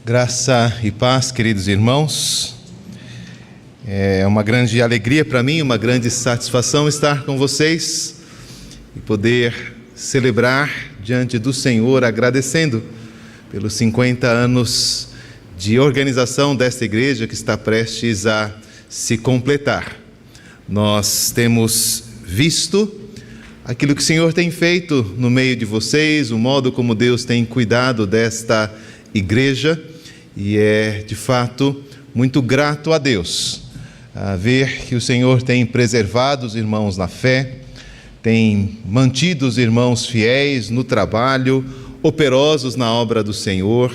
Graça e paz, queridos irmãos. É uma grande alegria para mim, uma grande satisfação estar com vocês e poder celebrar diante do Senhor, agradecendo pelos 50 anos de organização desta igreja que está prestes a se completar. Nós temos visto aquilo que o Senhor tem feito no meio de vocês, o modo como Deus tem cuidado desta igreja, e é de fato muito grato a Deus a ver que o Senhor tem preservado os irmãos na fé, tem mantido os irmãos fiéis no trabalho, operosos na obra do Senhor,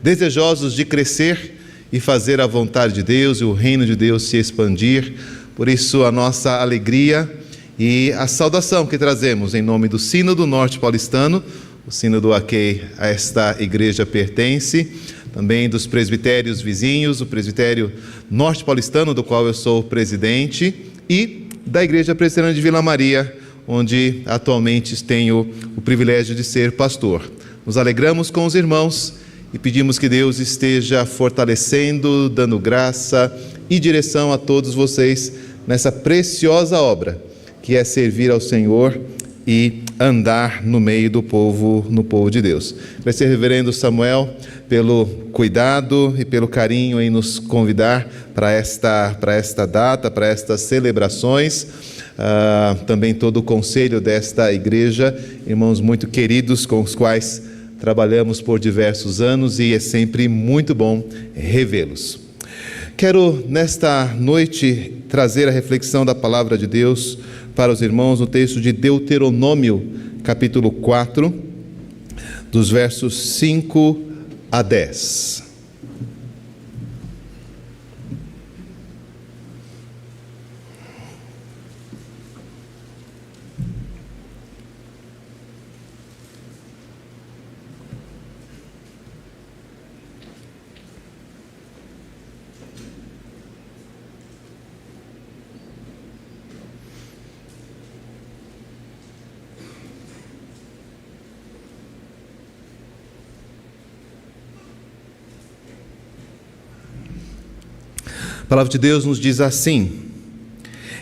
desejosos de crescer e fazer a vontade de Deus e o reino de Deus se expandir. Por isso a nossa alegria e a saudação que trazemos em nome do Sínodo Norte Paulistano, o Sínodo a que esta igreja pertence, também dos presbitérios vizinhos, o presbitério Norte Paulistano, do qual eu sou presidente, e da Igreja Presbiteriana de Vila Maria, onde atualmente tenho o privilégio de ser pastor. Nos alegramos com os irmãos e pedimos que Deus esteja fortalecendo, dando graça e direção a todos vocês nessa preciosa obra, que é servir ao Senhor e andar no meio do povo, no povo de Deus. Agradecer ao reverendo Samuel pelo cuidado e pelo carinho em nos convidar para esta data, para estas celebrações. Também todo o conselho desta igreja, irmãos muito queridos com os quais trabalhamos por diversos anos, e é sempre muito bom revê-los. Quero nesta noite trazer a reflexão da palavra de Deus para os irmãos no texto de Deuteronômio, capítulo 4, dos versos 5 a 10. A palavra de Deus nos diz assim: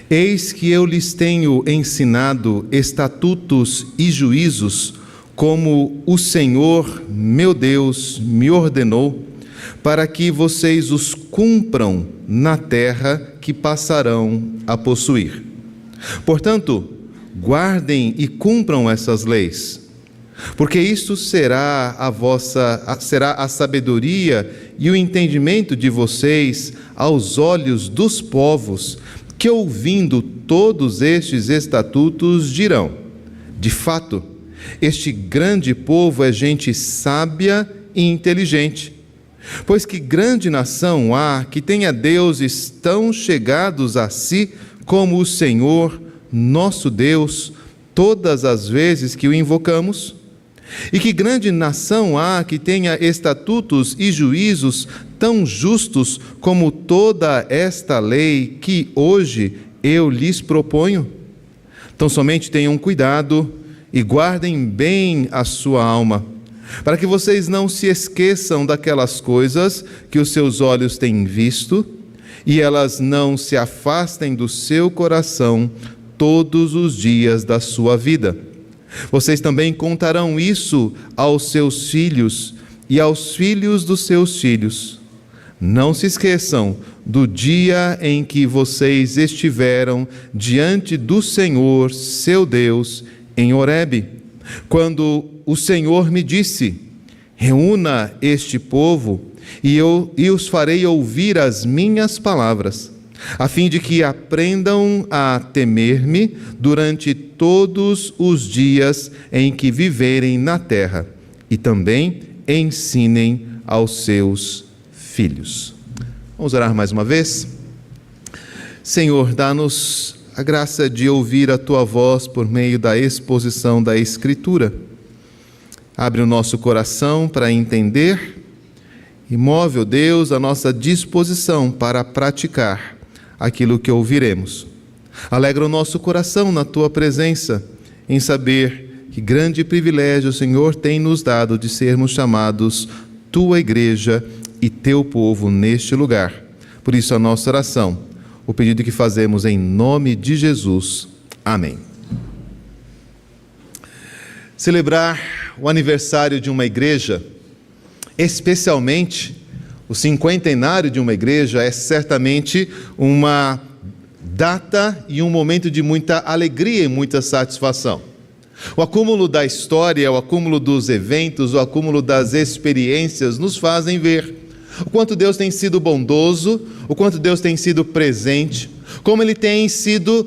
eis que eu lhes tenho ensinado estatutos e juízos, como o Senhor, meu Deus, me ordenou, para que vocês os cumpram na terra que passarão a possuir. Portanto, guardem e cumpram essas leis, porque isto será a sabedoria e o entendimento de vocês aos olhos dos povos, que ouvindo todos estes estatutos dirão: de fato, este grande povo é gente sábia e inteligente. Pois que grande nação há que tenha deuses tão chegados a si como o Senhor, nosso Deus, todas as vezes que o invocamos? E que grande nação há que tenha estatutos e juízos tão justos como toda esta lei que hoje eu lhes proponho? Então somente tenham cuidado e guardem bem a sua alma, para que vocês não se esqueçam daquelas coisas que os seus olhos têm visto, e elas não se afastem do seu coração todos os dias da sua vida. Vocês também contarão isso aos seus filhos e aos filhos dos seus filhos. Não se esqueçam do dia em que vocês estiveram diante do Senhor, seu Deus, em Horebe, quando o Senhor me disse: reúna este povo e os farei ouvir as minhas palavras, a fim de que aprendam a temer-me durante todos os dias em que viverem na terra, e também ensinem aos seus filhos. Vamos orar mais uma vez? Senhor, dá-nos a graça de ouvir a Tua voz por meio da exposição da Escritura. Abre o nosso coração para entender e move, ó Deus, a nossa disposição para praticar aquilo que ouviremos. Alegra o nosso coração na Tua presença, em saber que grande privilégio o Senhor tem nos dado de sermos chamados Tua Igreja e teu povo neste lugar. Por isso a nossa oração, o pedido que fazemos em nome de Jesus. Amém. Celebrar o aniversário de uma igreja, especialmente o cinquentenário de uma igreja, é certamente uma data e um momento de muita alegria e muita satisfação. O acúmulo da história, o acúmulo dos eventos, o acúmulo das experiências nos fazem ver o quanto Deus tem sido bondoso, o quanto Deus tem sido presente, como Ele tem sido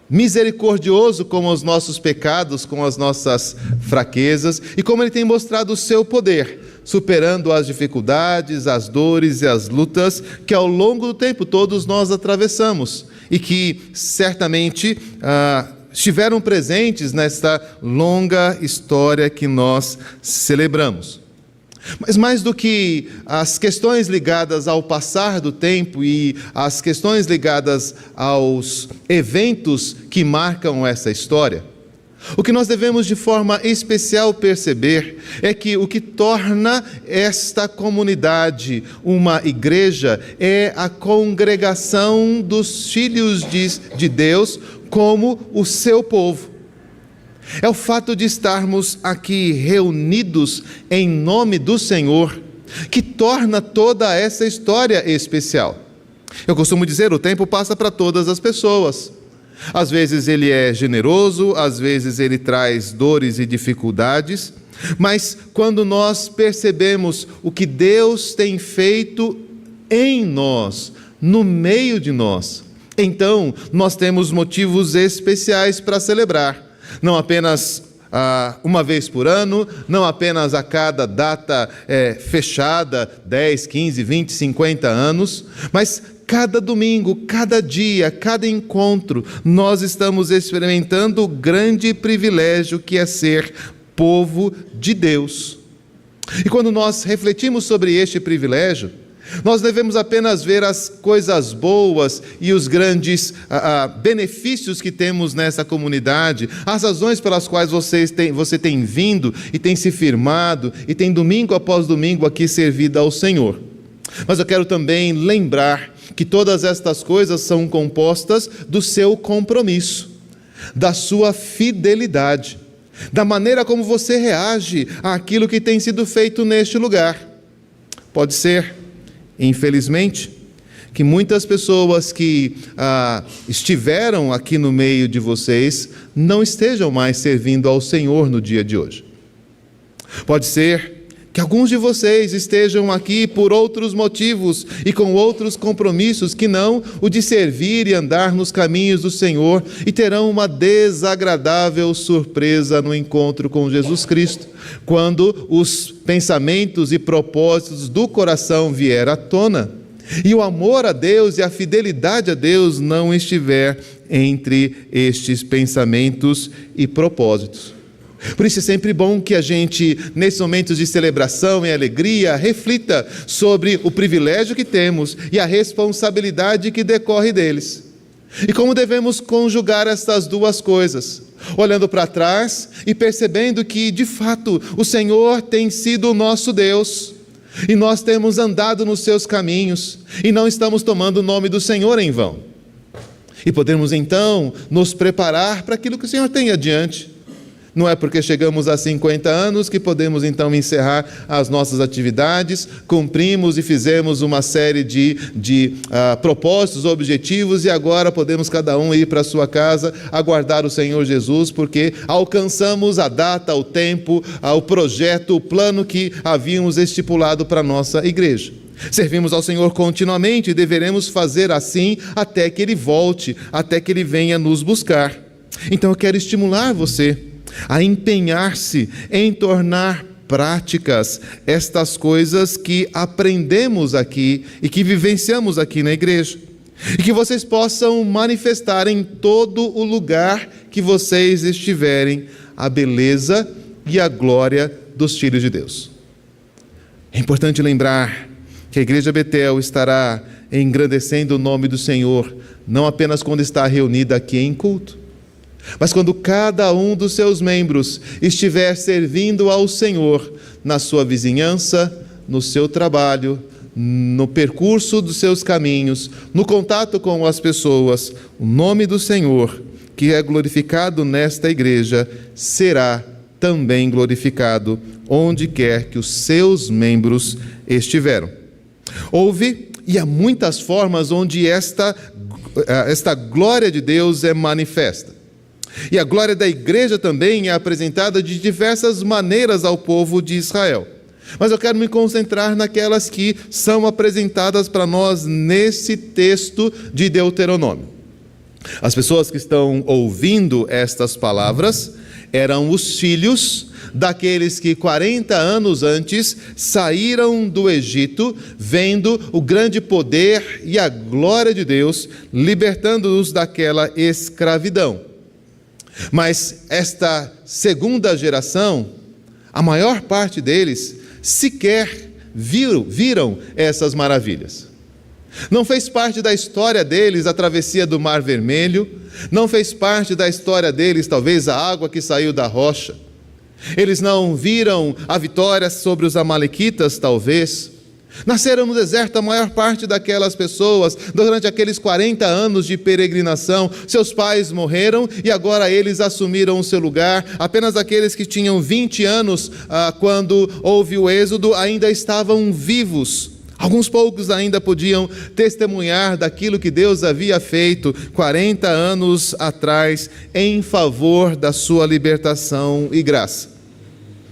misericordioso com os nossos pecados, com as nossas fraquezas, e como Ele tem mostrado o seu poder, superando as dificuldades, as dores e as lutas que ao longo do tempo todos nós atravessamos e que certamente estiveram presentes nesta longa história que nós celebramos. Mas mais do que as questões ligadas ao passar do tempo e as questões ligadas aos eventos que marcam essa história, o que nós devemos de forma especial perceber é que o que torna esta comunidade uma igreja é a congregação dos filhos de Deus como o seu povo. É o fato de estarmos aqui reunidos em nome do Senhor que torna toda essa história especial. Eu costumo dizer, o tempo passa para todas as pessoas. Às vezes ele é generoso, às vezes ele traz dores e dificuldades, mas quando nós percebemos o que Deus tem feito em nós, no meio de nós, então nós temos motivos especiais para celebrar, não apenas uma vez por ano, não apenas a cada data fechada, 10, 15, 20, 50 anos, mas cada domingo, cada dia, cada encontro, nós estamos experimentando o grande privilégio que é ser povo de Deus. E quando nós refletimos sobre este privilégio, nós devemos apenas ver as coisas boas e os grandes benefícios que temos nessa comunidade, as razões pelas quais você tem vindo e tem se firmado e tem domingo após domingo aqui servido ao Senhor. Mas eu quero também lembrar que todas estas coisas são compostas do seu compromisso, da sua fidelidade, da maneira como você reage àquilo que tem sido feito neste lugar. Pode ser, infelizmente, que muitas pessoas que estiveram aqui no meio de vocês não estejam mais servindo ao Senhor no dia de hoje. Pode ser que alguns de vocês estejam aqui por outros motivos e com outros compromissos que não o de servir e andar nos caminhos do Senhor e terão uma desagradável surpresa no encontro com Jesus Cristo, quando os pensamentos e propósitos do coração vier à tona e o amor a Deus e a fidelidade a Deus não estiver entre estes pensamentos e propósitos. Por isso é sempre bom que a gente, nesses momentos de celebração e alegria, reflita sobre o privilégio que temos e a responsabilidade que decorre deles. E como devemos conjugar estas duas coisas, olhando para trás e percebendo que, de fato, o Senhor tem sido o nosso Deus, e nós temos andado nos seus caminhos, e não estamos tomando o nome do Senhor em vão. E podemos então nos preparar para aquilo que o Senhor tem adiante. Não é porque chegamos a 50 anos que podemos então encerrar as nossas atividades, cumprimos e fizemos uma série de propósitos, objetivos, e agora podemos cada um ir para a sua casa, aguardar o Senhor Jesus, porque alcançamos a data, o tempo, o projeto, o plano que havíamos estipulado para a nossa igreja. Servimos ao Senhor continuamente e deveremos fazer assim até que Ele volte, até que Ele venha nos buscar. Então eu quero estimular você a empenhar-se em tornar práticas estas coisas que aprendemos aqui e que vivenciamos aqui na igreja, e que vocês possam manifestar em todo o lugar que vocês estiverem a beleza e a glória dos filhos de Deus. É importante lembrar que a Igreja Betel estará engrandecendo o nome do Senhor, não apenas quando está reunida aqui em culto, mas quando cada um dos seus membros estiver servindo ao Senhor na sua vizinhança, no seu trabalho, no percurso dos seus caminhos, no contato com as pessoas, o nome do Senhor, que é glorificado nesta igreja, será também glorificado onde quer que os seus membros estiveram. Houve, e há muitas formas onde esta glória de Deus é manifesta. E a glória da igreja também é apresentada de diversas maneiras ao povo de Israel. Mas eu quero me concentrar naquelas que são apresentadas para nós nesse texto de Deuteronômio. As pessoas que estão ouvindo estas palavras eram os filhos daqueles que 40 anos antes saíram do Egito, vendo o grande poder e a glória de Deus, libertando-os daquela escravidão. Mas esta segunda geração, a maior parte deles, sequer viram essas maravilhas. Não fez parte da história deles a travessia do Mar Vermelho, não fez parte da história deles talvez a água que saiu da rocha. Eles não viram a vitória sobre os amalequitas talvez. Nasceram no deserto a maior parte daquelas pessoas durante aqueles 40 anos de peregrinação. Seus pais morreram e agora eles assumiram o seu lugar. Apenas aqueles que tinham 20 anos quando houve o êxodo ainda estavam vivos. Alguns poucos ainda podiam testemunhar daquilo que Deus havia feito 40 anos atrás em favor da sua libertação e graça.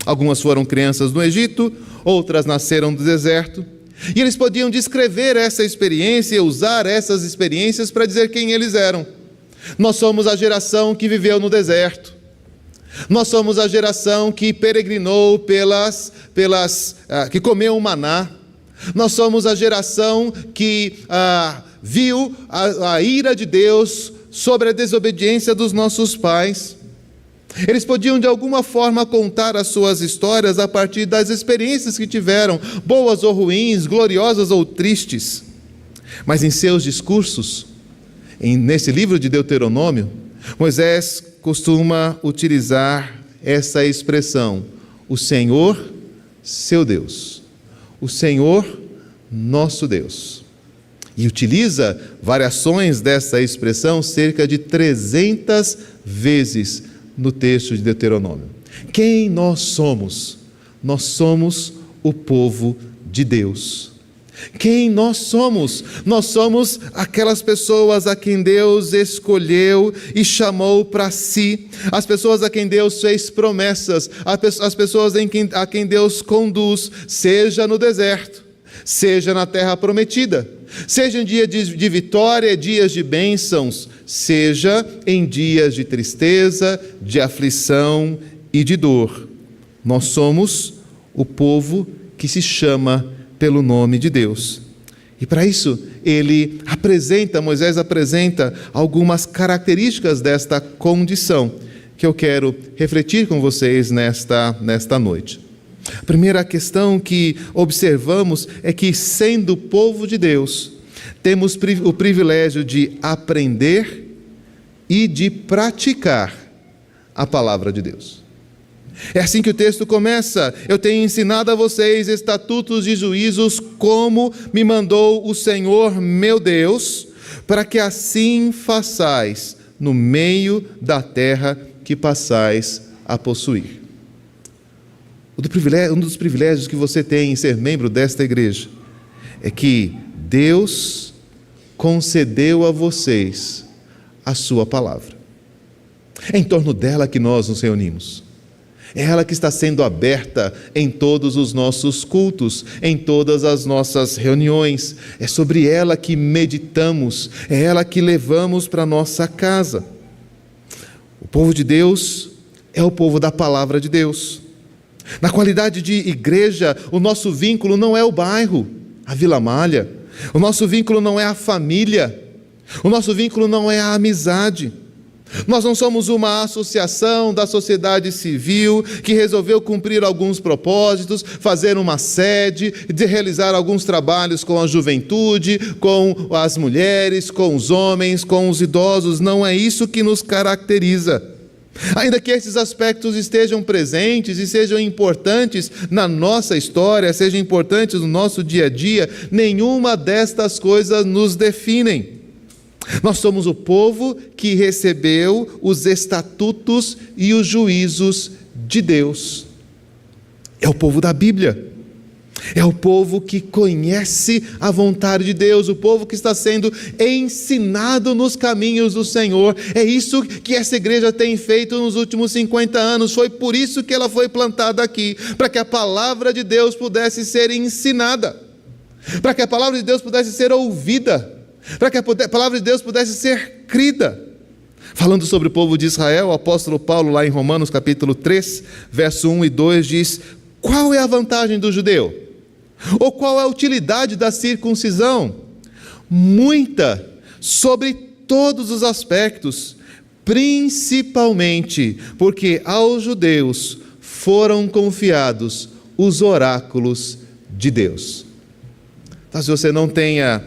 Algumas foram crianças no Egito, outras nasceram do deserto. E eles podiam descrever essa experiência e usar essas experiências para dizer quem eles eram. Nós somos a geração que viveu no deserto. Nós somos a geração que peregrinou que comeu o maná. Nós somos a geração que viu a ira de Deus sobre a desobediência dos nossos pais. Eles podiam de alguma forma contar as suas histórias a partir das experiências que tiveram, boas ou ruins, gloriosas ou tristes. Mas em seus discursos, nesse livro de Deuteronômio, Moisés costuma utilizar essa expressão: o Senhor, seu Deus. O Senhor, nosso Deus. E utiliza variações dessa expressão cerca de 300 vezes no texto de Deuteronômio. Quem nós somos? Nós somos o povo de Deus. Quem nós somos? Nós somos aquelas pessoas a quem Deus escolheu e chamou para si, as pessoas a quem Deus fez promessas, as pessoas a quem Deus conduz, seja no deserto, seja na terra prometida, seja em dias de vitória, dias de bênçãos, seja em dias de tristeza, de aflição e de dor. Nós somos o povo que se chama pelo nome de Deus. E para isso, Moisés apresenta algumas características desta condição que eu quero refletir com vocês nesta noite. A primeira questão que observamos é que, sendo povo de Deus, temos o privilégio de aprender e de praticar a palavra de Deus. É assim que o texto começa: eu tenho ensinado a vocês estatutos e juízos como me mandou o Senhor meu Deus, para que assim façais no meio da terra que passais a possuir. Um dos privilégios que você tem em ser membro desta igreja é que Deus concedeu a vocês a sua palavra. É em torno dela que nós nos reunimos. É ela que está sendo aberta em todos os nossos cultos, em todas as nossas reuniões. É sobre ela que meditamos, é ela que levamos para a nossa casa. O povo de Deus é o povo da palavra de Deus. Na qualidade de igreja, o nosso vínculo não é o bairro, a Vila Malha. O nosso vínculo não é a família. O nosso vínculo não é a amizade. Nós não somos uma associação da sociedade civil que resolveu cumprir alguns propósitos, fazer uma sede, de realizar alguns trabalhos com a juventude, com as mulheres, com os homens, com os idosos. Não é isso que nos caracteriza. Ainda que esses aspectos estejam presentes e sejam importantes na nossa história, sejam importantes no nosso dia a dia, nenhuma destas coisas nos definem. Nós somos o povo que recebeu os estatutos e os juízos de Deus. É o povo da Bíblia. É o povo que conhece a vontade de Deus, o povo que está sendo ensinado nos caminhos do Senhor. É isso que essa igreja tem feito nos últimos 50 anos. Foi por isso que ela foi plantada aqui, para que a palavra de Deus pudesse ser ensinada, para que a palavra de Deus pudesse ser ouvida, para que a palavra de Deus pudesse ser crida. Falando sobre o povo de Israel, o apóstolo Paulo, lá em Romanos capítulo 3, verso 1 e 2, diz: qual é a vantagem do judeu? Ou qual é a utilidade da circuncisão? Muita, sobre todos os aspectos, principalmente porque aos judeus foram confiados os oráculos de Deus. Então, se você não tem a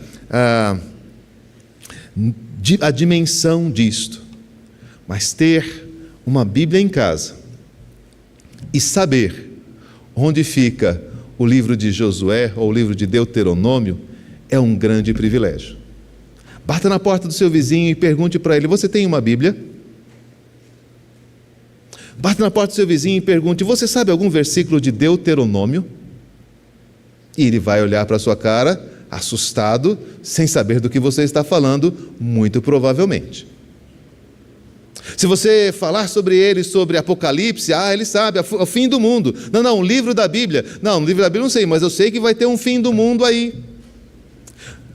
dimensão disto, mas ter uma Bíblia em casa e saber onde fica o livro de Josué ou o livro de Deuteronômio, é um grande privilégio. Bata na porta do seu vizinho e pergunte para ele: você tem uma Bíblia? Bata na porta do seu vizinho e pergunte: você sabe algum versículo de Deuteronômio? E ele vai olhar para a sua cara, assustado, sem saber do que você está falando, muito provavelmente. Se você falar sobre ele, sobre Apocalipse, ele sabe, o fim do mundo. Não, o livro da Bíblia. Não, o livro da Bíblia não sei, mas eu sei que vai ter um fim do mundo aí.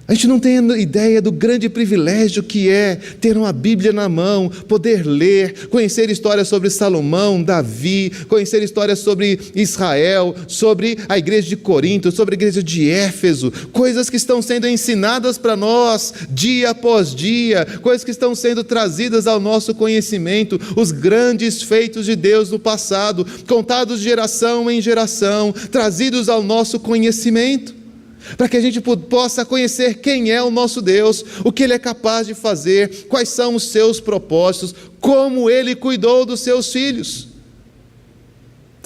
A gente não tem ideia do grande privilégio que é ter uma Bíblia na mão, poder ler, conhecer histórias sobre Salomão, Davi, conhecer histórias sobre Israel, sobre a igreja de Corinto, sobre a igreja de Éfeso, coisas que estão sendo ensinadas para nós dia após dia, coisas que estão sendo trazidas ao nosso conhecimento, os grandes feitos de Deus no passado, contados de geração em geração, trazidos ao nosso conhecimento, para que a gente possa conhecer quem é o nosso Deus, o que Ele é capaz de fazer, quais são os seus propósitos, como Ele cuidou dos seus filhos.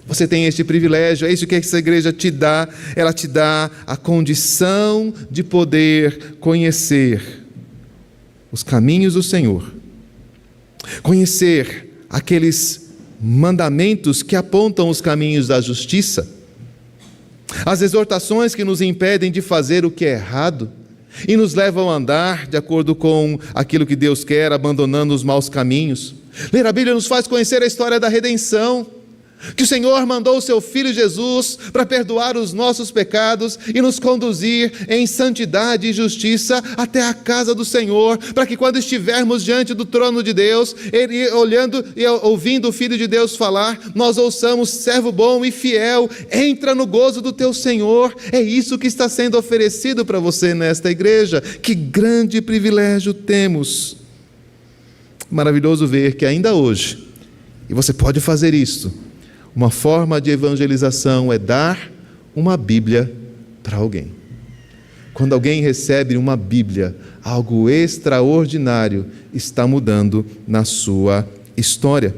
Você tem este privilégio, é isso que essa igreja te dá. Ela te dá a condição de poder conhecer os caminhos do Senhor, conhecer aqueles mandamentos que apontam os caminhos da justiça, as exortações que nos impedem de fazer o que é errado e nos levam a andar de acordo com aquilo que Deus quer, abandonando os maus caminhos. Ler a Bíblia nos faz conhecer a história da redenção, que o Senhor mandou o seu Filho Jesus para perdoar os nossos pecados e nos conduzir em santidade e justiça até a casa do Senhor, para que quando estivermos diante do trono de Deus, Ele olhando e ouvindo o Filho de Deus falar, nós ouçamos: servo bom e fiel, entra no gozo do teu Senhor. É isso que está sendo oferecido para você nesta igreja. Que grande privilégio temos! Maravilhoso ver que ainda hoje, e você pode fazer isso, uma forma de evangelização é dar uma Bíblia para alguém. Quando alguém recebe uma Bíblia, algo extraordinário está mudando na sua história.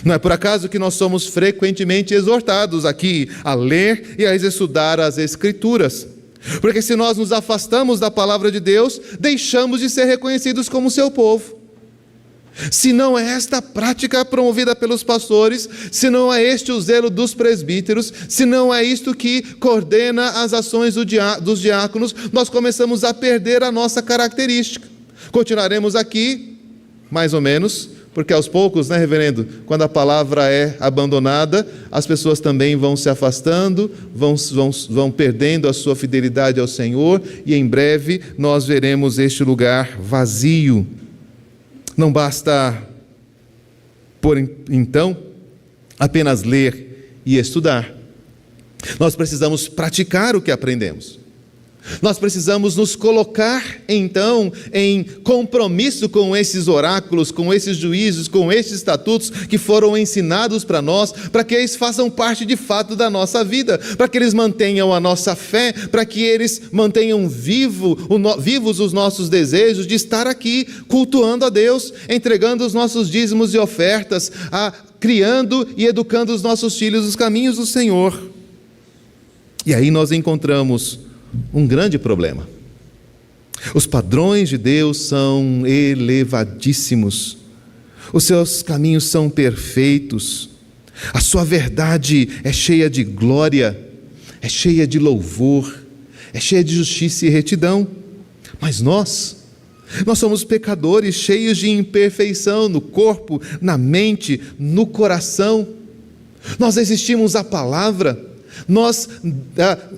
Não é por acaso que nós somos frequentemente exortados aqui a ler e a estudar as Escrituras. Porque se nós nos afastamos da palavra de Deus, deixamos de ser reconhecidos como seu povo. Se não é esta prática promovida pelos pastores, se não é este o zelo dos presbíteros, se não é isto que coordena as ações dos diáconos, nós começamos a perder a nossa característica. Continuaremos aqui, mais ou menos, porque aos poucos, né, reverendo, quando a palavra é abandonada, as pessoas também vão se afastando, vão perdendo a sua fidelidade ao Senhor, e em breve nós veremos este lugar vazio. Não basta, então, apenas ler e estudar. Nós precisamos praticar o que aprendemos. Nós precisamos nos colocar, então, em compromisso com esses oráculos, com esses juízos, com esses estatutos que foram ensinados para nós, para que eles façam parte de fato da nossa vida, para que eles mantenham a nossa fé, para que eles mantenham vivos os nossos desejos de estar aqui cultuando a Deus, entregando os nossos dízimos e ofertas, criando e educando os nossos filhos nos caminhos do Senhor. E aí nós encontramos um grande problema. Os padrões de Deus são elevadíssimos, os seus caminhos são perfeitos, a sua verdade é cheia de glória, é cheia de louvor, é cheia de justiça e retidão. Mas nós somos pecadores, cheios de imperfeição no corpo, na mente, no coração. Nós resistimos à palavra, nós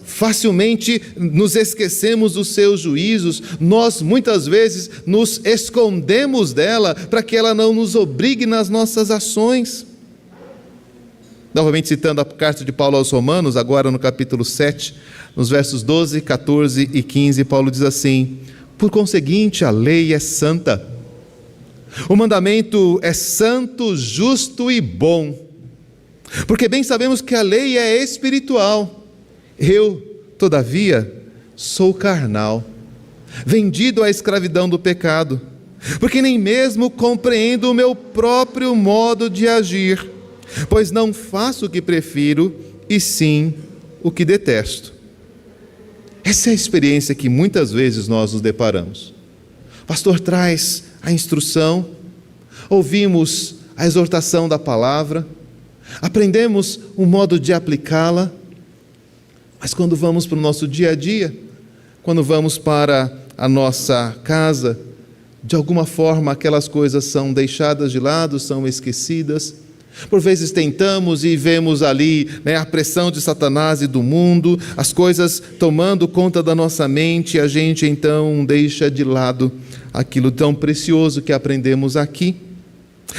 facilmente nos esquecemos dos seus juízos, nós muitas vezes nos escondemos dela para que ela não nos obrigue nas nossas ações. Novamente citando a carta de Paulo aos Romanos, agora no capítulo 7, nos versos 12, 14 e 15, Paulo diz assim: por conseguinte, a lei é santa, o mandamento é santo, justo e bom, porque bem sabemos que a lei é espiritual. Eu, todavia, sou carnal, vendido à escravidão do pecado, porque nem mesmo compreendo o meu próprio modo de agir, pois não faço o que prefiro, e sim o que detesto. Essa é a experiência que muitas vezes nós nos deparamos. O pastor traz a instrução, ouvimos a exortação da palavra, aprendemos um modo de aplicá-la, mas quando vamos para o nosso dia a dia, quando vamos para a nossa casa, de alguma forma aquelas coisas são deixadas de lado, são esquecidas. Por vezes tentamos e vemos ali a pressão de Satanás e do mundo, as coisas tomando conta da nossa mente, e a gente então deixa de lado aquilo tão precioso que aprendemos aqui.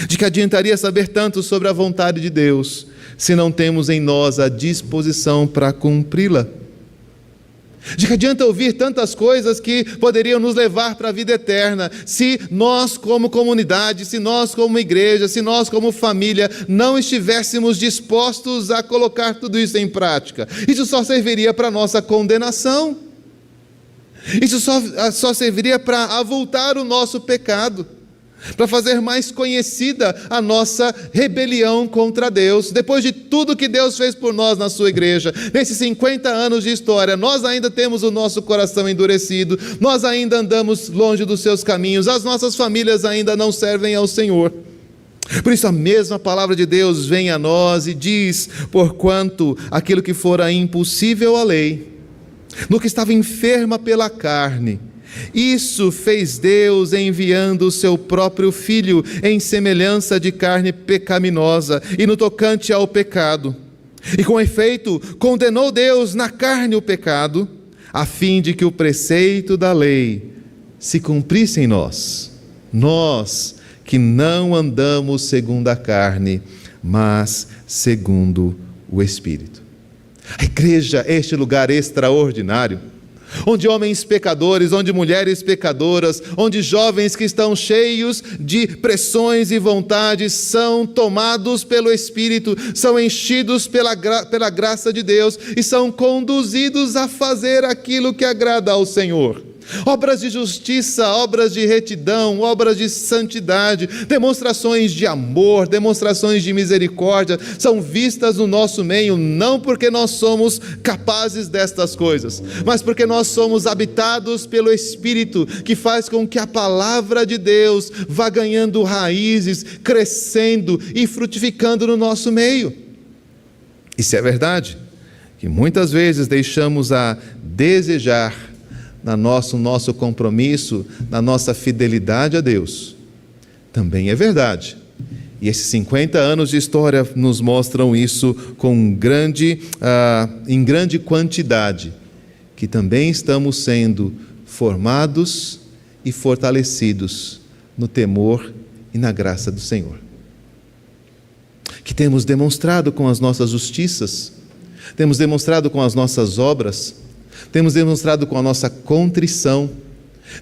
De que adiantaria saber tanto sobre a vontade de Deus, se não temos em nós a disposição para cumpri-la? De que adianta ouvir tantas coisas que poderiam nos levar para a vida eterna, se nós como comunidade, se nós como igreja, se nós como família, não estivéssemos dispostos a colocar tudo isso em prática? Isso só serviria para a nossa condenação, isso só serviria para avultar o nosso pecado, para fazer mais conhecida a nossa rebelião contra Deus. Depois de tudo que Deus fez por nós na sua igreja, nesses 50 anos de história, nós ainda temos o nosso coração endurecido, nós ainda andamos longe dos seus caminhos, as nossas famílias ainda não servem ao Senhor. Por isso a mesma palavra de Deus vem a nós e diz: porquanto aquilo que fora impossível à lei, no que estava enferma pela carne, isso fez Deus enviando o seu próprio Filho em semelhança de carne pecaminosa e no tocante ao pecado. E com efeito, condenou Deus na carne o pecado, a fim de que o preceito da lei se cumprisse em nós. Nós que não andamos segundo a carne, mas segundo o Espírito. A igreja é este lugar extraordinário, onde homens pecadores, onde mulheres pecadoras, onde jovens que estão cheios de pressões e vontades são tomados pelo Espírito, são enchidos pela graça de Deus e são conduzidos a fazer aquilo que agrada ao Senhor. Obras de justiça, obras de retidão, obras de santidade, demonstrações de amor, demonstrações de misericórdia, são vistas no nosso meio, não porque nós somos capazes destas coisas, mas porque nós somos habitados pelo Espírito, que faz com que a palavra de Deus vá ganhando raízes, crescendo e frutificando no nosso meio. Isso é verdade, que muitas vezes deixamos a desejar no nosso compromisso, na nossa fidelidade a Deus. Também é verdade. E esses 50 anos de história nos mostram isso em grande quantidade, que também estamos sendo formados e fortalecidos no temor e na graça do Senhor. Que temos demonstrado com as nossas justiças, temos demonstrado com as nossas obras, Temos demonstrado com a nossa contrição,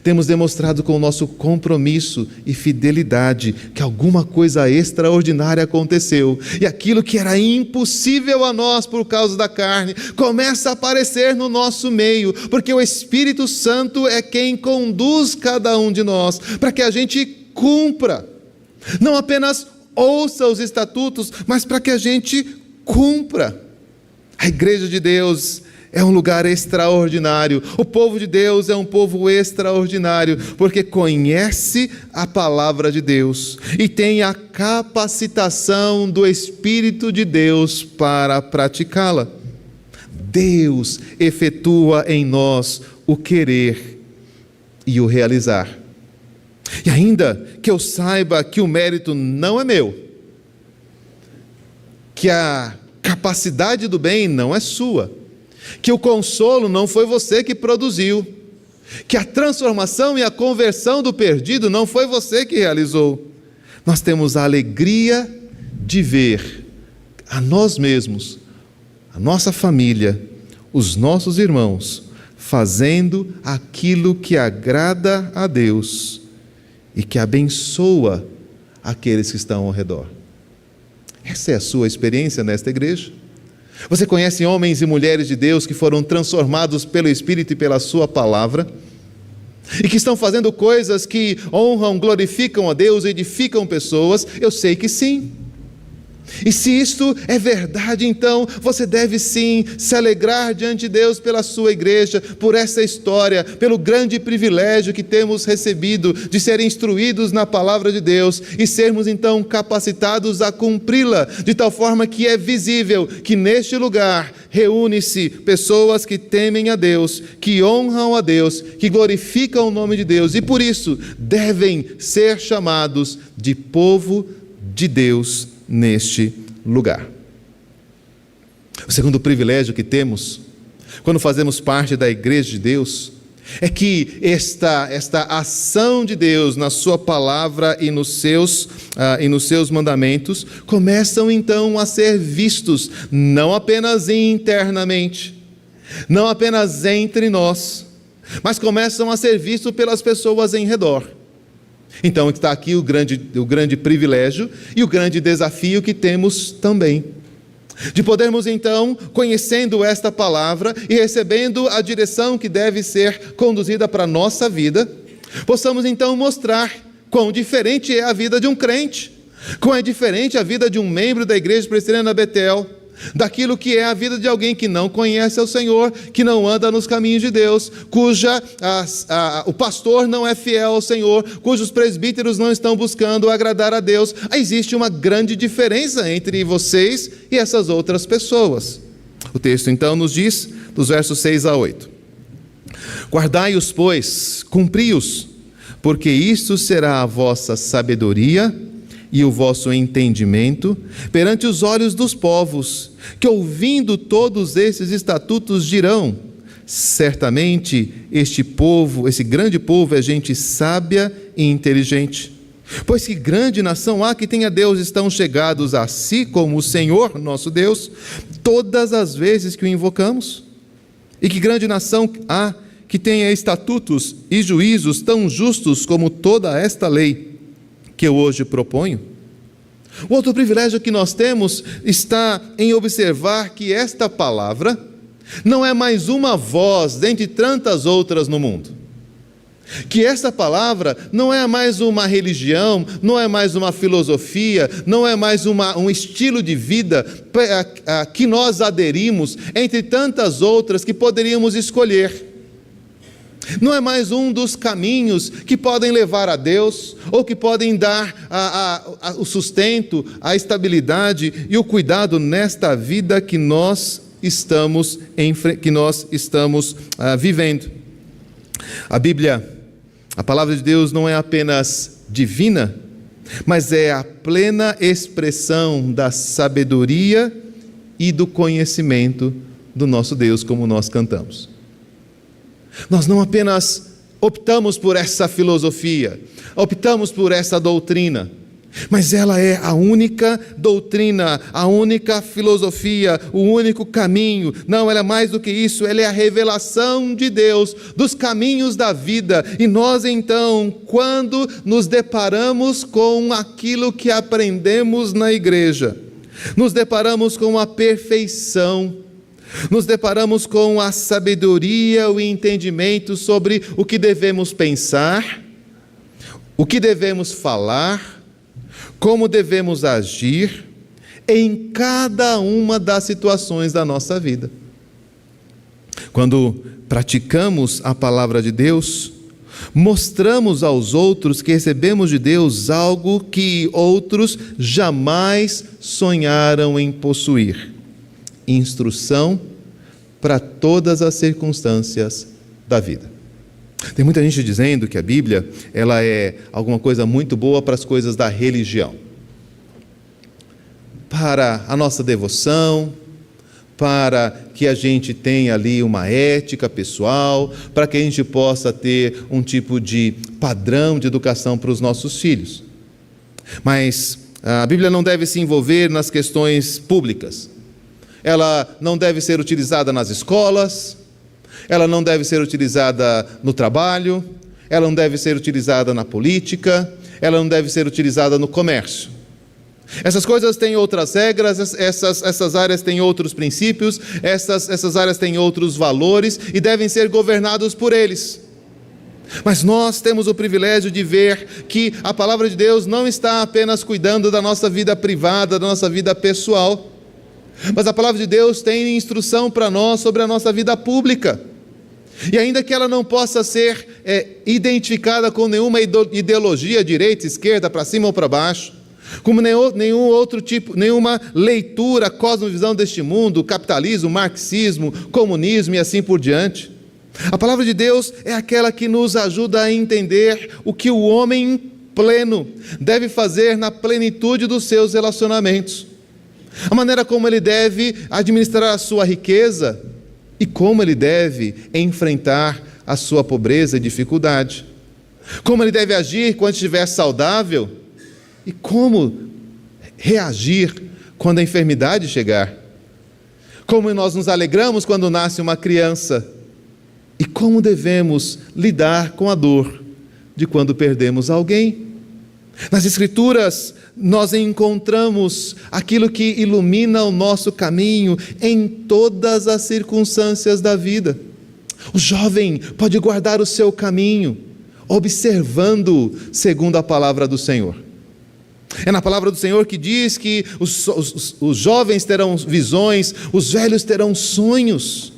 temos demonstrado com o nosso compromisso e fidelidade que alguma coisa extraordinária aconteceu, e aquilo que era impossível a nós por causa da carne, começa a aparecer no nosso meio, porque o Espírito Santo é quem conduz cada um de nós, para que a gente cumpra, não apenas ouça os estatutos, mas para que a gente cumpra. A igreja de Deus é um lugar extraordinário, o povo de Deus é um povo extraordinário, porque conhece a palavra de Deus e tem a capacitação do Espírito de Deus para praticá-la. Deus efetua em nós o querer e o realizar. E ainda que eu saiba que o mérito não é meu, que a capacidade do bem não é sua, que o consolo não foi você que produziu, que a transformação e a conversão do perdido não foi você que realizou. Nós temos a alegria de ver a nós mesmos, a nossa família, os nossos irmãos, fazendo aquilo que agrada a Deus e que abençoa aqueles que estão ao redor. Essa é a sua experiência nesta igreja? Você conhece homens e mulheres de Deus que foram transformados pelo Espírito e pela sua palavra, e que estão fazendo coisas que honram, glorificam a Deus, edificam pessoas? Eu sei que sim. E se isto é verdade, então você deve sim se alegrar diante de Deus pela sua igreja, por essa história, pelo grande privilégio que temos recebido de ser instruídos na palavra de Deus e sermos então capacitados a cumpri-la, de tal forma que é visível que neste lugar reúne-se pessoas que temem a Deus, que honram a Deus, que glorificam o nome de Deus, e por isso devem ser chamados de povo de Deus neste lugar. O segundo privilégio que temos quando fazemos parte da igreja de Deus é que esta ação de Deus na sua palavra e nos seus mandamentos começam então a ser vistos, não apenas internamente, não apenas entre nós, mas começam a ser vistos pelas pessoas em redor. Então está aqui o grande privilégio e o grande desafio que temos também, de podermos então, conhecendo esta palavra e recebendo a direção que deve ser conduzida para a nossa vida, possamos então mostrar quão diferente é a vida de um crente, quão é diferente a vida de um membro da Igreja Presbiteriana Betel, daquilo que é a vida de alguém que não conhece ao Senhor, que não anda nos caminhos de Deus, o pastor não é fiel ao Senhor, cujos presbíteros não estão buscando agradar a Deus. Existe uma grande diferença entre vocês e essas outras pessoas. O texto então nos diz, dos versos 6 a 8: guardai-os, pois, cumpri-os, porque isto será a vossa sabedoria e o vosso entendimento perante os olhos dos povos, que ouvindo todos esses estatutos dirão: certamente este povo, esse grande povo é gente sábia e inteligente. Pois que grande nação há que tenha Deus estão chegados a si como o Senhor nosso Deus, todas as vezes que o invocamos? E que grande nação há que tenha estatutos e juízos tão justos como toda esta lei que eu hoje proponho? O outro privilégio que nós temos está em observar que esta palavra não é mais uma voz dentre tantas outras no mundo. Que esta palavra não é mais uma religião, não é mais uma filosofia, não é mais um estilo de vida a que nós aderimos entre tantas outras que poderíamos escolher. Não é mais um dos caminhos que podem levar a Deus, ou que podem dar o sustento, a estabilidade e o cuidado nesta vida que nós estamos vivendo. A Bíblia, a palavra de Deus, não é apenas divina, mas é a plena expressão da sabedoria e do conhecimento do nosso Deus, como nós cantamos. Nós não apenas optamos por essa filosofia, optamos por essa doutrina, mas ela é a única doutrina, a única filosofia, o único caminho. Não, ela é mais do que isso, ela é a revelação de Deus, dos caminhos da vida. E nós então, quando nos deparamos com aquilo que aprendemos na igreja, nos deparamos com a perfeição, nos deparamos com a sabedoria, o entendimento sobre o que devemos pensar, o que devemos falar, como devemos agir em cada uma das situações da nossa vida. Quando praticamos a palavra de Deus, mostramos aos outros que recebemos de Deus algo que outros jamais sonharam em possuir: instrução para todas as circunstâncias da vida. Tem muita gente dizendo que a Bíblia ela é alguma coisa muito boa para as coisas da religião, para a nossa devoção, para que a gente tenha ali uma ética pessoal, para que a gente possa ter um tipo de padrão de educação para os nossos filhos. Mas a Bíblia não deve se envolver nas questões públicas. Ela não deve ser utilizada nas escolas, ela não deve ser utilizada no trabalho, ela não deve ser utilizada na política, ela não deve ser utilizada no comércio. Essas coisas têm outras regras, essas áreas têm outros princípios, essas áreas têm outros valores e devem ser governados por eles. Mas nós temos o privilégio de ver que a palavra de Deus não está apenas cuidando da nossa vida privada, da nossa vida pessoal, mas a palavra de Deus tem instrução para nós sobre a nossa vida pública. E ainda que ela não possa ser identificada com nenhuma ideologia, direita, esquerda, para cima ou para baixo, como nenhum outro tipo, nenhuma leitura, cosmovisão deste mundo, capitalismo, marxismo, comunismo e assim por diante, a palavra de Deus é aquela que nos ajuda a entender o que o homem pleno deve fazer na plenitude dos seus relacionamentos, a maneira como ele deve administrar a sua riqueza e como ele deve enfrentar a sua pobreza e dificuldade, como ele deve agir quando estiver saudável e como reagir quando a enfermidade chegar, como nós nos alegramos quando nasce uma criança e como devemos lidar com a dor de quando perdemos alguém. Nas Escrituras nós encontramos aquilo que ilumina o nosso caminho em todas as circunstâncias da vida. O jovem pode guardar o seu caminho, observando segundo a palavra do Senhor. É na palavra do Senhor que diz que os jovens terão visões, os velhos terão sonhos,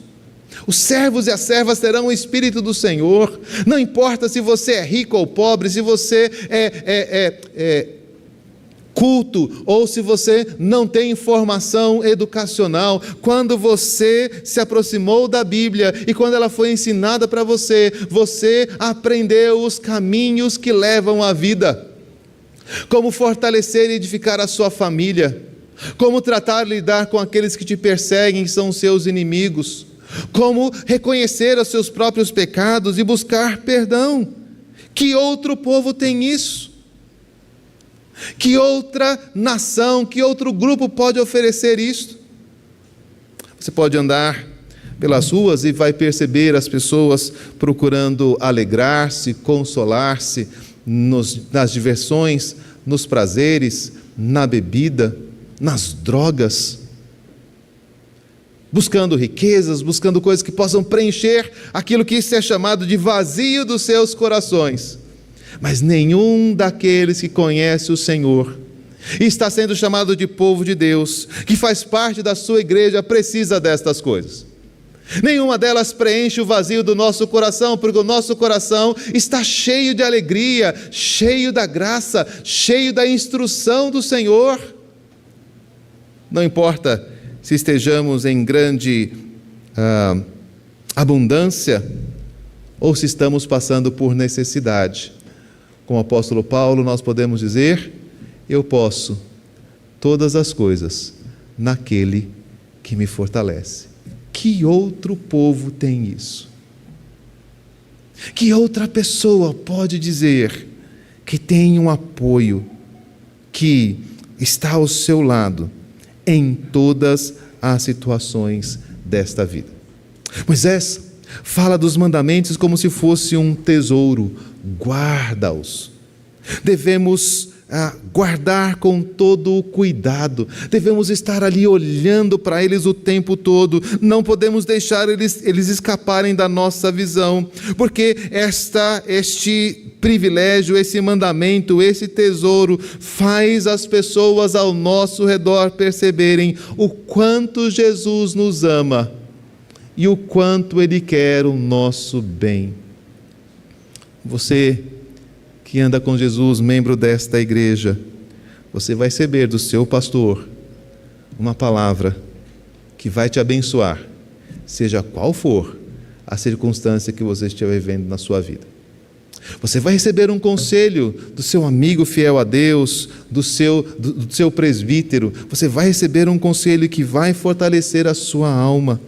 os servos e as servas terão o Espírito do Senhor. Não importa se você é rico ou pobre, se você é culto ou se você não tem formação educacional, quando você se aproximou da Bíblia e quando ela foi ensinada para você, você aprendeu os caminhos que levam à vida, como fortalecer e edificar a sua família, como tratar e lidar com aqueles que te perseguem, que são seus inimigos, como reconhecer os seus próprios pecados e buscar perdão. Que outro povo tem isso? Que outra nação, que outro grupo pode oferecer isto? Você pode andar pelas ruas e vai perceber as pessoas procurando alegrar-se, consolar-se nas diversões, nos prazeres, na bebida, nas drogas, buscando riquezas, buscando coisas que possam preencher aquilo que isso é chamado de vazio dos seus corações. Mas nenhum daqueles que conhece o Senhor e está sendo chamado de povo de Deus, que faz parte da sua igreja, precisa destas coisas. Nenhuma delas preenche o vazio do nosso coração, porque o nosso coração está cheio de alegria, cheio da graça, cheio da instrução do Senhor. Não importa se estejamos em grande abundância ou se estamos passando por necessidade. Com o apóstolo Paulo, nós podemos dizer: eu posso todas as coisas naquele que me fortalece. Que outro povo tem isso? Que outra pessoa pode dizer que tem um apoio que está ao seu lado em todas as situações desta vida. Moisés fala dos mandamentos como se fosse um tesouro. Guarda-os. Devemos guardar com todo o cuidado. Devemos estar ali olhando para eles o tempo todo. Não podemos deixar eles escaparem da nossa visão, porque este privilégio, esse mandamento, esse tesouro faz as pessoas ao nosso redor perceberem o quanto Jesus nos ama e o quanto Ele quer o nosso bem. Você que anda com Jesus, membro desta igreja, você vai receber do seu pastor uma palavra que vai te abençoar, seja qual for a circunstância que você estiver vivendo na sua vida. Você vai receber um conselho do seu amigo fiel a Deus, do seu presbítero. Você vai receber um conselho que vai fortalecer a sua alma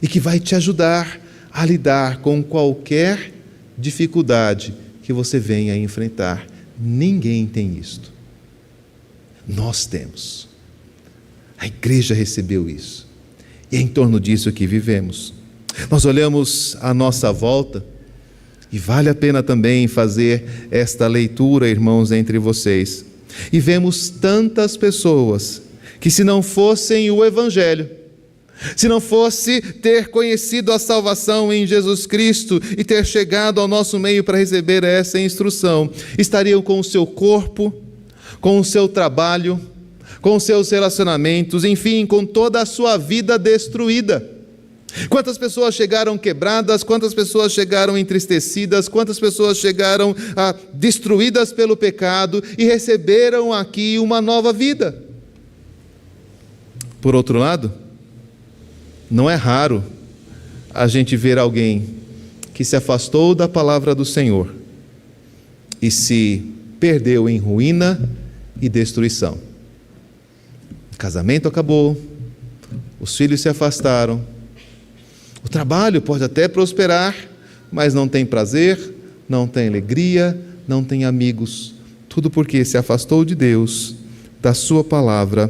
e que vai te ajudar a lidar com qualquer dificuldade que você venha a enfrentar. Ninguém tem isto. Nós temos. A igreja recebeu isso. E é em torno disso que vivemos. Nós olhamos à nossa volta, e vale a pena também fazer esta leitura, irmãos, entre vocês. E vemos tantas pessoas que, se não fossem o Evangelho, se não fosse ter conhecido a salvação em Jesus Cristo e ter chegado ao nosso meio para receber essa instrução, estariam com o seu corpo, com o seu trabalho, com os seus relacionamentos, enfim, com toda a sua vida destruída. Quantas pessoas chegaram quebradas, quantas pessoas chegaram entristecidas, quantas pessoas chegaram destruídas pelo pecado e receberam aqui uma nova vida. Por outro lado, não é raro a gente ver alguém que se afastou da palavra do Senhor e se perdeu em ruína e destruição. O casamento acabou, os filhos se afastaram, o trabalho pode até prosperar, mas não tem prazer, não tem alegria, não tem amigos. Tudo porque se afastou de Deus, da sua palavra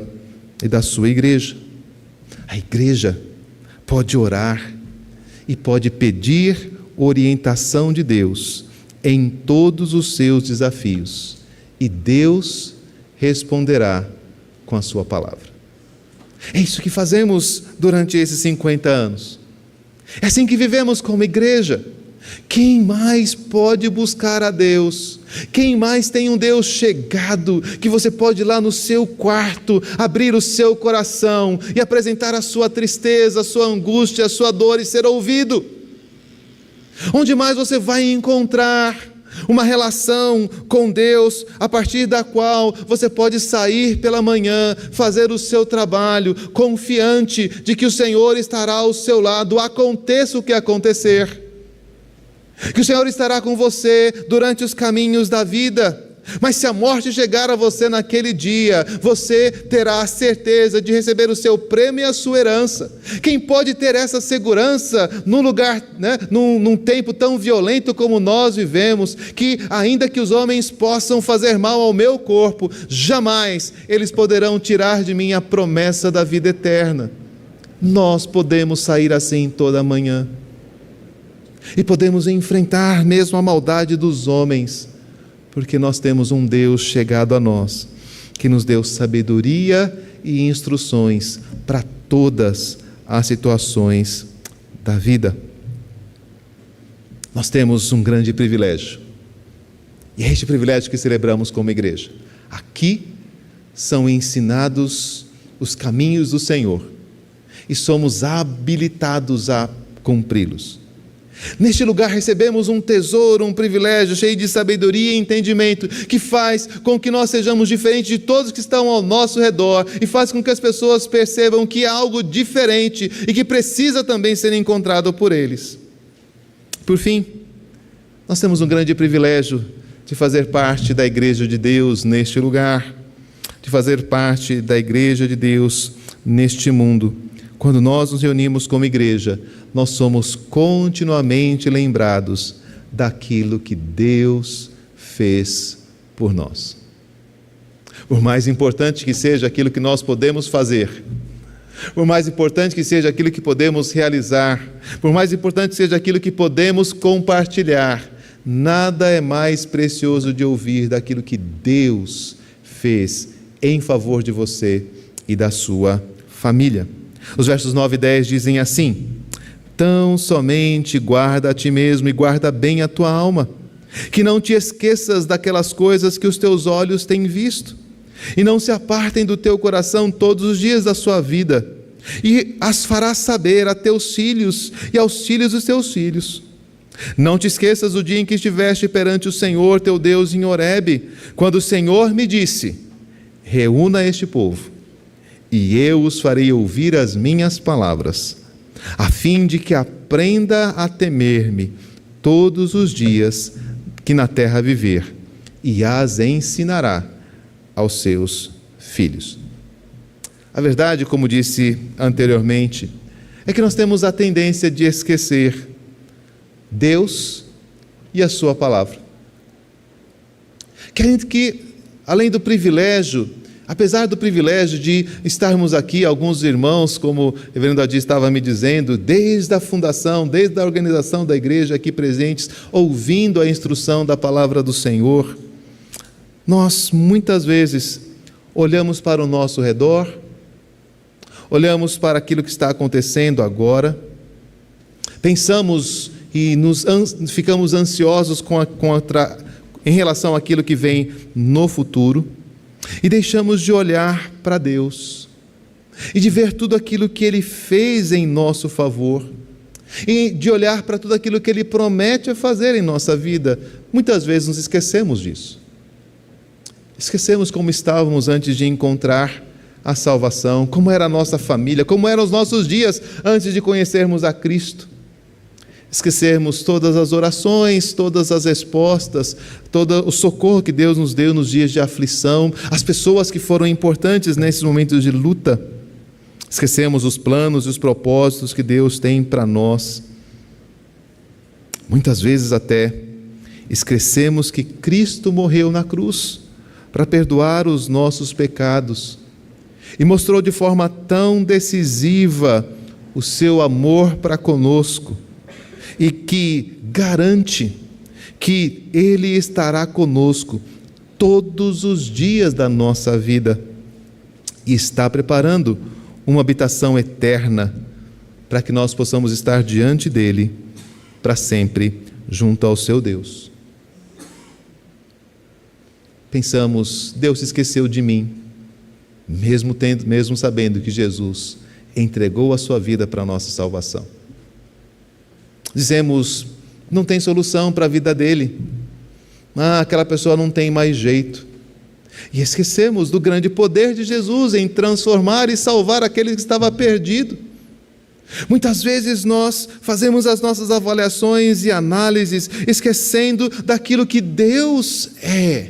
e da sua igreja. A igreja pode orar e pode pedir orientação de Deus em todos os seus desafios, e Deus responderá com a sua palavra. É isso que fazemos durante esses 50 anos. É assim que vivemos como igreja. Quem mais pode buscar a Deus? Quem mais tem um Deus chegado, que você pode ir lá no seu quarto, abrir o seu coração e apresentar a sua tristeza, a sua angústia, a sua dor e ser ouvido? Onde mais você vai encontrar uma relação com Deus, a partir da qual você pode sair pela manhã, fazer o seu trabalho, confiante de que o Senhor estará ao seu lado, aconteça o que acontecer, que o Senhor estará com você durante os caminhos da vida. Mas se a morte chegar a você naquele dia, você terá a certeza de receber o seu prêmio e a sua herança. Quem pode ter essa segurança num lugar, num tempo tão violento como nós vivemos, que ainda que os homens possam fazer mal ao meu corpo, jamais eles poderão tirar de mim a promessa da vida eterna. Nós podemos sair assim toda manhã e podemos enfrentar mesmo a maldade dos homens, porque nós temos um Deus chegado a nós, que nos deu sabedoria e instruções para todas as situações da vida. Nós temos um grande privilégio, e é este privilégio que celebramos como igreja. Aqui são ensinados os caminhos do Senhor, e somos habilitados a cumpri-los. Neste lugar recebemos um tesouro, um privilégio cheio de sabedoria e entendimento, que faz com que nós sejamos diferentes de todos que estão ao nosso redor, e faz com que as pessoas percebam que há algo diferente e que precisa também ser encontrado por eles. Por fim, nós temos um grande privilégio de fazer parte da igreja de Deus neste lugar, de fazer parte da igreja de Deus neste mundo. Quando nós nos reunimos como igreja, nós somos continuamente lembrados daquilo que Deus fez por nós. Por mais importante que seja aquilo que nós podemos fazer, por mais importante que seja aquilo que podemos realizar, por mais importante que seja aquilo que podemos compartilhar, nada é mais precioso de ouvir daquilo que Deus fez em favor de você e da sua família. Os versos 9 e 10 dizem assim: tão somente guarda a ti mesmo e guarda bem a tua alma, que não te esqueças daquelas coisas que os teus olhos têm visto, e não se apartem do teu coração todos os dias da sua vida, e as farás saber a teus filhos e aos filhos dos teus filhos. Não te esqueças do dia em que estiveste perante o Senhor teu Deus em Horebe, quando o Senhor me disse: reúna este povo, e eu os farei ouvir as minhas palavras, a fim de que aprenda a temer-me todos os dias que na terra viver, e as ensinará aos seus filhos. A verdade, como disse anteriormente, é que nós temos a tendência de esquecer Deus e a sua palavra. Querendo que, além do privilégio, apesar do privilégio de estarmos aqui, alguns irmãos, como o reverendo Adi estava me dizendo, desde a fundação, desde a organização da igreja aqui presentes, ouvindo a instrução da palavra do Senhor, nós muitas vezes olhamos para o nosso redor, olhamos para aquilo que está acontecendo agora, pensamos e ficamos ansiosos em relação àquilo que vem no futuro, e deixamos de olhar para Deus e de ver tudo aquilo que Ele fez em nosso favor, e de olhar para tudo aquilo que Ele promete fazer em nossa vida. Muitas vezes nos esquecemos disso. Esquecemos como estávamos antes de encontrar a salvação, como era a nossa família, como eram os nossos dias antes de conhecermos a Cristo. Esquecermos todas as orações, todas as respostas, todo o socorro que Deus nos deu nos dias de aflição, as pessoas que foram importantes nesses momentos de luta. Esquecemos os planos e os propósitos que Deus tem para nós. Muitas vezes até esquecemos que Cristo morreu na cruz para perdoar os nossos pecados e mostrou de forma tão decisiva o seu amor para conosco, e que garante que Ele estará conosco todos os dias da nossa vida e está preparando uma habitação eterna para que nós possamos estar diante dEle para sempre, junto ao seu Deus. Pensamos: Deus se esqueceu de mim, mesmo sabendo que Jesus entregou a sua vida para a nossa salvação. Dizemos: não tem solução para a vida dele, aquela pessoa não tem mais jeito. E esquecemos do grande poder de Jesus em transformar e salvar aquele que estava perdido. Muitas vezes nós fazemos as nossas avaliações e análises esquecendo daquilo que Deus é,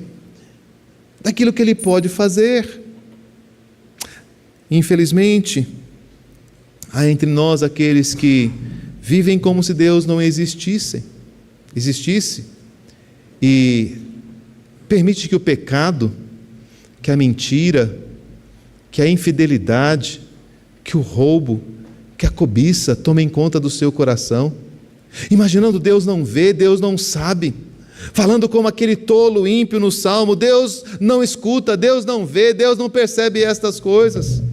daquilo que Ele pode fazer. Infelizmente, há entre nós aqueles que vivem como se Deus não existisse e permite que o pecado, que a mentira, que a infidelidade, que o roubo, que a cobiça tomem conta do seu coração, imaginando Deus não vê, Deus não sabe, falando como aquele tolo ímpio no Salmo: Deus não escuta, Deus não vê, Deus não percebe estas coisas.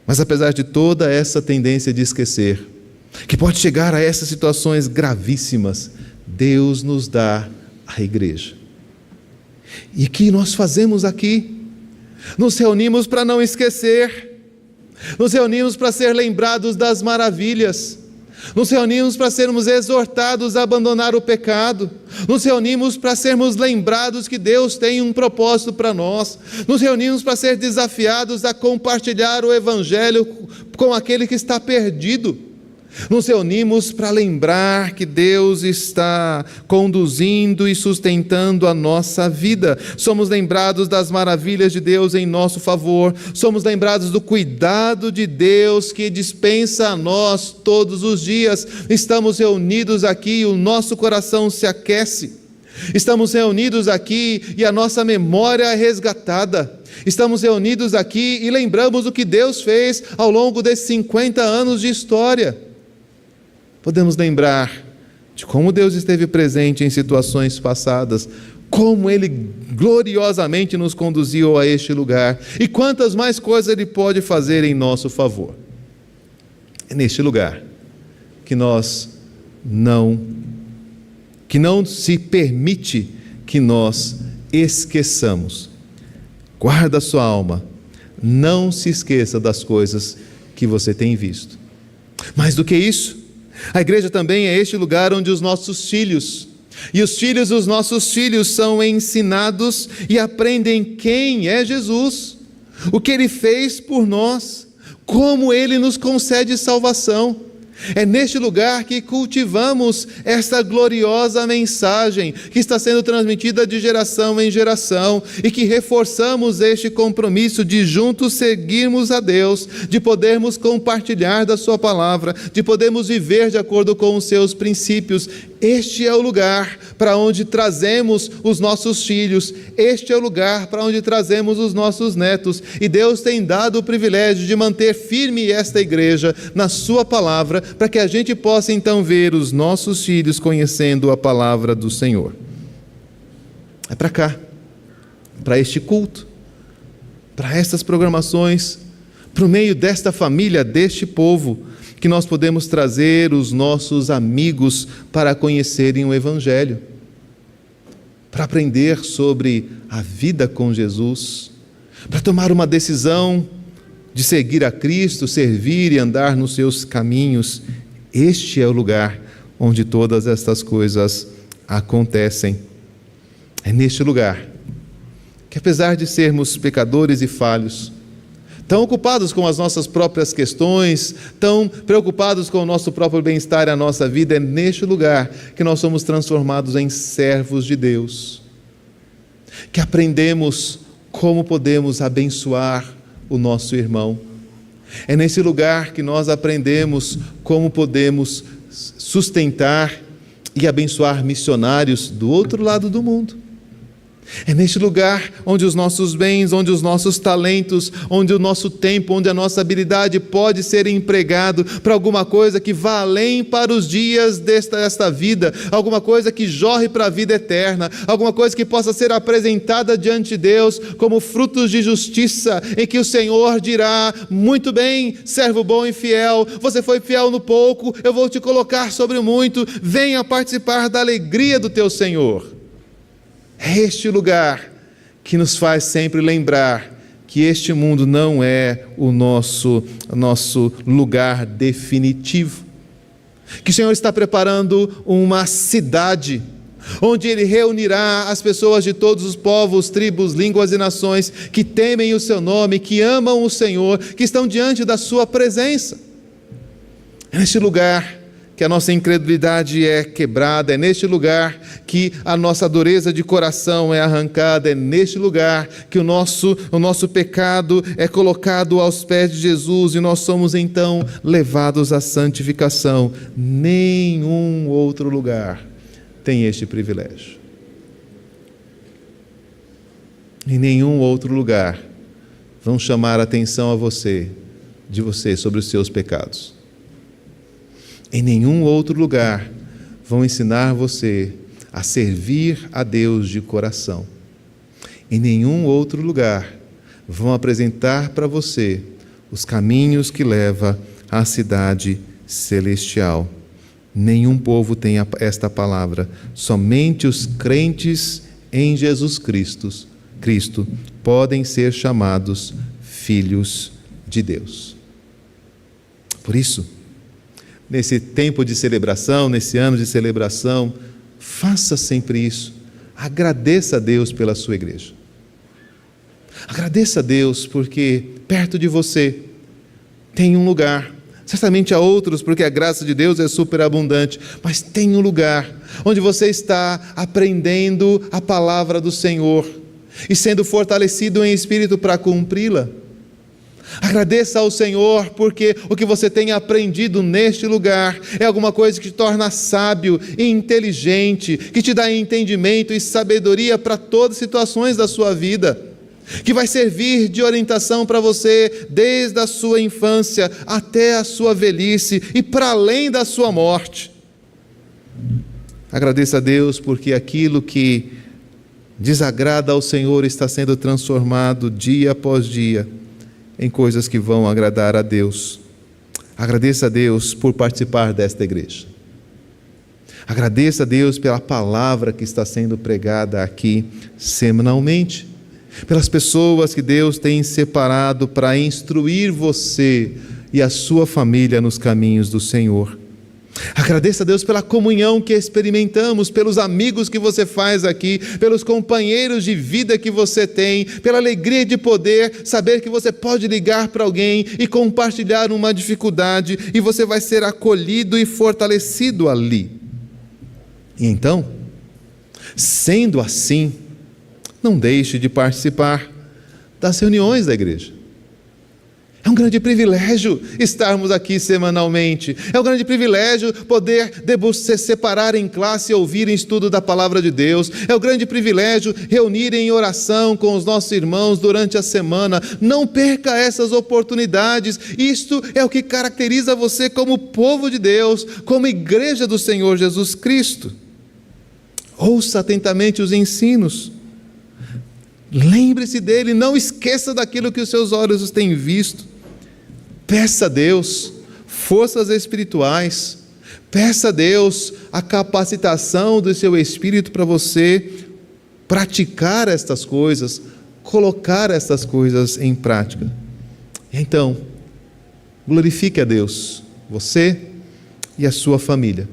Mas apesar de toda essa tendência de esquecer, que pode chegar a essas situações gravíssimas, Deus nos dá a igreja. E o que nós fazemos aqui? Nos reunimos para não esquecer, nos reunimos para ser lembrados das maravilhas, nos reunimos para sermos exortados a abandonar o pecado, nos reunimos para sermos lembrados que Deus tem um propósito para nós, nos reunimos para ser desafiados a compartilhar o Evangelho com aquele que está perdido, nos reunimos para lembrar que Deus está conduzindo e sustentando a nossa vida. Somos lembrados das maravilhas de Deus em nosso favor, somos lembrados do cuidado de Deus que dispensa a nós todos os dias. Estamos reunidos aqui e o nosso coração se aquece, Estamos reunidos aqui e a nossa memória é resgatada. Estamos reunidos aqui e lembramos o que Deus fez ao longo desses 50 anos de história. Podemos lembrar de como Deus esteve presente em situações passadas, como Ele gloriosamente nos conduziu a este lugar e quantas mais coisas Ele pode fazer em nosso favor. É neste lugar que que não se permite que nós esqueçamos. Guarda a sua alma, não se esqueça das coisas que você tem visto. Mais do que isso, a igreja também é este lugar onde os nossos filhos, e os filhos dos nossos filhos são ensinados e aprendem quem é Jesus, o que Ele fez por nós, como Ele nos concede salvação. É neste lugar que cultivamos essa gloriosa mensagem que está sendo transmitida de geração em geração e que reforçamos este compromisso de juntos seguirmos a Deus, de podermos compartilhar da sua palavra, de podermos viver de acordo com os seus princípios. Este é o lugar para onde trazemos os nossos filhos, este é o lugar para onde trazemos os nossos netos, e Deus tem dado o privilégio de manter firme esta igreja na sua palavra, para que a gente possa então ver os nossos filhos conhecendo a palavra do Senhor. É para cá, para este culto, para estas programações, para o meio desta família, deste povo, que nós podemos trazer os nossos amigos para conhecerem o Evangelho, para aprender sobre a vida com Jesus, para tomar uma decisão de seguir a Cristo, servir e andar nos seus caminhos. Este é o lugar onde todas estas coisas acontecem. É neste lugar que, apesar de sermos pecadores e falhos, tão ocupados com as nossas próprias questões, tão preocupados com o nosso próprio bem-estar e a nossa vida, é neste lugar que nós somos transformados em servos de Deus, que aprendemos como podemos abençoar o nosso irmão. É nesse lugar que nós aprendemos como podemos sustentar e abençoar missionários do outro lado do mundo. É neste lugar onde os nossos bens, onde os nossos talentos, onde o nosso tempo, onde a nossa habilidade pode ser empregado para alguma coisa que vá além para os dias desta vida, alguma coisa que jorre para a vida eterna, alguma coisa que possa ser apresentada diante de Deus como frutos de justiça, em que o Senhor dirá: muito bem, servo bom e fiel, você foi fiel no pouco, eu vou te colocar sobre o muito, venha participar da alegria do teu Senhor. É este lugar que nos faz sempre lembrar que este mundo não é o nosso lugar definitivo. Que o Senhor está preparando uma cidade onde Ele reunirá as pessoas de todos os povos, tribos, línguas e nações que temem o seu nome, que amam o Senhor, que estão diante da sua presença. É neste lugar que a nossa incredulidade é quebrada, é neste lugar que a nossa dureza de coração é arrancada, é neste lugar que o nosso pecado é colocado aos pés de Jesus e nós somos então levados à santificação. Nenhum outro lugar tem este privilégio. Em nenhum outro lugar vão chamar a atenção de você sobre os seus pecados. Em nenhum outro lugar vão ensinar você a servir a Deus de coração. Em nenhum outro lugar vão apresentar para você os caminhos que levam à cidade celestial. Nenhum povo tem esta palavra. Somente os crentes em Jesus Cristo podem ser chamados filhos de Deus. Por isso, nesse tempo de celebração, nesse ano de celebração, faça sempre isso. Agradeça a Deus pela sua igreja. Agradeça a Deus porque perto de você tem um lugar. Certamente há outros, porque a graça de Deus é superabundante, mas tem um lugar onde você está aprendendo a palavra do Senhor e sendo fortalecido em espírito para cumpri-la. Agradeça ao Senhor, porque o que você tem aprendido neste lugar é alguma coisa que te torna sábio e inteligente, que te dá entendimento e sabedoria para todas as situações da sua vida, que vai servir de orientação para você desde a sua infância até a sua velhice e para além da sua morte. Agradeça a Deus porque aquilo que desagrada ao Senhor está sendo transformado dia após dia em coisas que vão agradar a Deus. Agradeça a Deus por participar desta igreja. Agradeça a Deus pela palavra que está sendo pregada aqui semanalmente, pelas pessoas que Deus tem separado para instruir você e a sua família nos caminhos do Senhor. Agradeça a Deus pela comunhão que experimentamos, pelos amigos que você faz aqui, pelos companheiros de vida que você tem, pela alegria de poder saber que você pode ligar para alguém e compartilhar uma dificuldade e você vai ser acolhido e fortalecido ali. E então, sendo assim, não deixe de participar das reuniões da igreja. É um grande privilégio estarmos aqui semanalmente. É um grande privilégio poder se separar em classe e ouvir em estudo da palavra de Deus. É um grande privilégio reunir em oração com os nossos irmãos durante a semana. Não perca essas oportunidades. Isto é o que caracteriza você como povo de Deus, como igreja do Senhor Jesus Cristo. Ouça atentamente os ensinos. Lembre-se dele, não esqueça daquilo que os seus olhos têm visto. Peça a Deus forças espirituais, peça a Deus a capacitação do seu espírito para você praticar estas coisas, colocar estas coisas em prática. Então, glorifique a Deus, você e a sua família,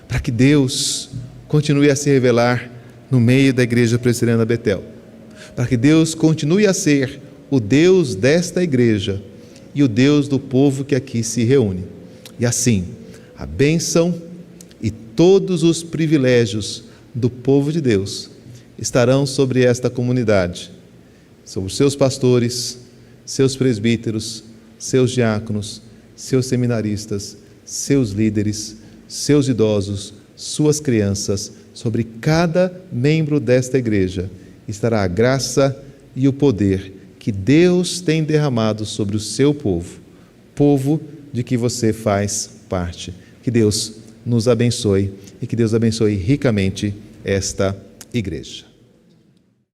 para que Deus continue a se revelar no meio da Igreja Presbiteriana Betel, para que Deus continue a ser o Deus desta igreja e o Deus do povo que aqui se reúne. E assim, a bênção e todos os privilégios do povo de Deus estarão sobre esta comunidade, sobre os seus pastores, seus presbíteros, seus diáconos, seus seminaristas, seus líderes, seus idosos, suas crianças, sobre cada membro desta igreja estará a graça e o poder que Deus tem derramado sobre o seu povo, povo de que você faz parte. Que Deus nos abençoe e que Deus abençoe ricamente esta igreja.